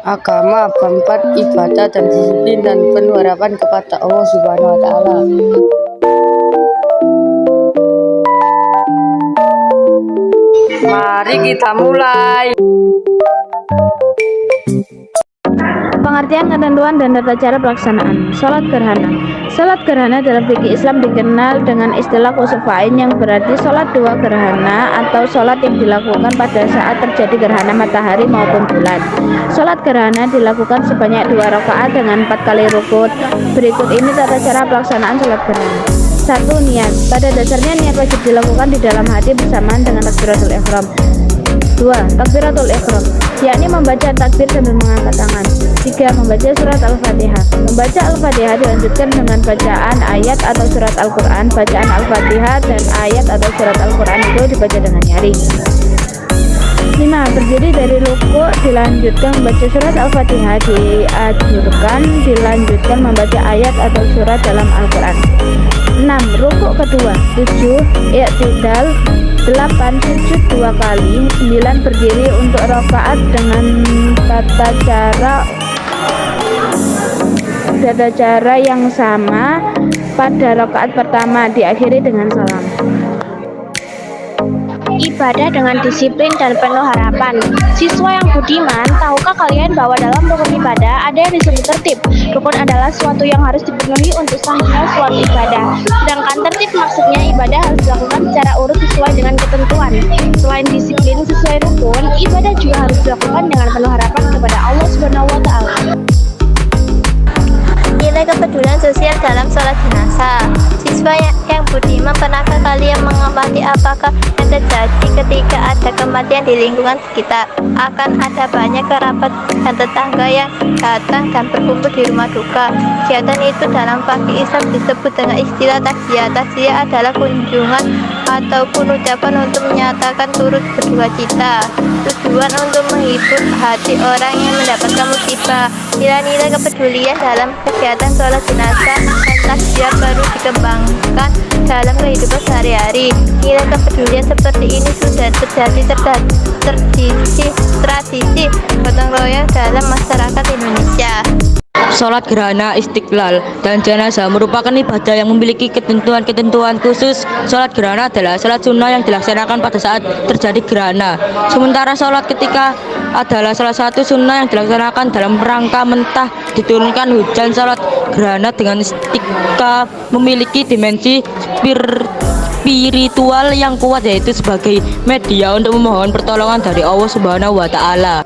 Agama keempat, ibadah dan disiplin dan penuh harapan kepada Allah Subhanahu wa Ta'ala. Mari kita mulai. Pengertian, ketentuan, dan tata cara pelaksanaan Salat gerhana. Salat gerhana dalam fikih Islam dikenal dengan istilah kusufain, yang berarti salat dua gerhana atau salat yang dilakukan pada saat terjadi gerhana matahari maupun bulan. Salat gerhana dilakukan sebanyak 2 rakaat dengan 4 kali rukuk. Berikut ini tata cara pelaksanaan salat gerhana. 1. Niat. Pada dasarnya niat wajib dilakukan di dalam hati bersamaan dengan takbiratul ihram. 2. Takbiratul ihram, yakni membaca takbir sambil mengangkat tangan. 3. Membaca surat Al-Fatihah. Membaca Al-Fatihah dilanjutkan dengan bacaan ayat atau surat Al-Quran. Bacaan Al-Fatihah dan ayat atau surat Al-Quran itu dibaca dengan nyaring. 5. Berdiri dari rukuk, dilanjutkan membaca surat Al-Fatihah. Dianjurkan dilanjutkan membaca ayat atau surat dalam Al-Quran. 6. Rukuk kedua. 7. I'tidal. 8. Sujud 2 kali. 9. Berdiri untuk rakaat dengan tata cara yang sama pada rakaat pertama, diakhiri dengan salam. Ibadah dengan disiplin dan penuh harapan. Siswa yang budiman, tahukah kalian bahwa dalam rukun ibadah ada yang disebut tertib? Rukun adalah suatu yang harus dipenuhi untuk sahnya suatu ibadah. Sedangkan tertib maksudnya ibadah harus dilakukan secara urut sesuai dengan ketentuan. Selain disiplin sesuai rukun, ibadah juga harus dilakukan dengan penuh harapan kepada Allah Subhanahu wa Ta'ala. Nilai kepedulian sosial dalam sholat jenazah. Siswa yang budiman, pernahkah kalian mengamati apakah yang terjadi ketika ada kematian di lingkungan sekitar? Akan ada banyak kerabat dan tetangga yang datang dan berkumpul di rumah duka. Kegiatan itu dalam fikih Islam disebut dengan istilah takziah. Takziah adalah kunjungan ataupun ucapan untuk menyatakan turut berduka cita. Tujuan untuk menghibur hati orang yang mendapatkan musibah. Nilai-nilai kepedulian dalam kegiatan sholat jenazah dan takziah perlu dikembangkan dalam kehidupan sehari-hari. Nilai kepedulian seperti ini sudah terjadi tradisi gotong royong dalam masyarakat Indonesia. Sholat gerhana, istiqlal, dan jenazah merupakan ibadah yang memiliki ketentuan-ketentuan khusus. Sholat gerhana adalah sholat sunnah yang dilaksanakan pada saat terjadi gerhana. Sementara sholat ketika adalah salah satu sunnah yang dilaksanakan dalam rangka mentah diturunkan hujan. Sholat gerhana dengan istiqlal memiliki dimensi spiritual yang kuat, yaitu sebagai media untuk memohon pertolongan dari Allah Subhanahu wa Ta'ala.